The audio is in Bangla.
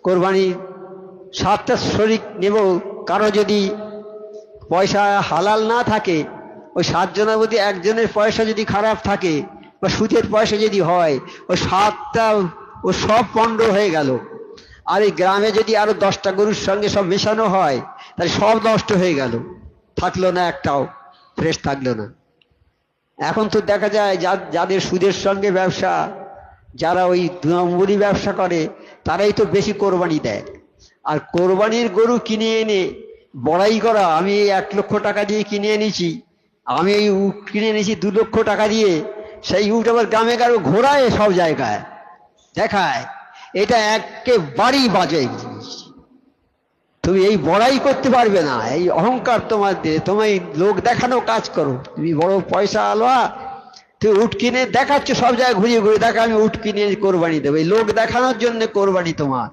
কোরবানি 7টা শরীক নেব, কারো যদি পয়সা হালাল না থাকে, ওই 7 জনের মধ্যে একজনের পয়সা যদি খারাপ থাকে বা সুদের পয়সা যদি হয়, ওই 7টা ও সব পণ্ড হয়ে গেল। আর এই গ্রামে যদি আরো 10টা গরুর সঙ্গে সব মেশানো হয়, তাহলে সব নষ্ট হয়ে গেল, থাকলো না, একটাও ফ্রেশ থাকলো না। এখন তো দেখা যায় যাদের সুদের সঙ্গে ব্যবসা, যারা ওই 2 নম্বরই ব্যবসা করে, তারাই তো বেশি কোরবানি দেয়। আর কোরবানির গরু কিনে এনে বড়াই করা, আমি 1 লক্ষ টাকা দিয়ে কিনে এনেছি, আমি এই উট কিনে এনেছি 2 লক্ষ টাকা দিয়ে, সেই উট আবার গ্রামে গারো ঘোরায় সব জায়গায় দেখায়, এটা একেবারেই বাজে জিনিস। তুমি এই বড়াই করতে পারবে না, এই অহংকার তোমার দিয়ে, তুমি লোক দেখানো কাজ করো, তুমি বড় পয়সা আলোয়া, তুমি উট কিনে দেখাচ্ছ সব জায়গায় ঘুরিয়ে ঘুরিয়ে, দেখা আমি উট কিনে কোরবানি দেবো, এই লোক দেখানোর জন্য কোরবানি তোমার।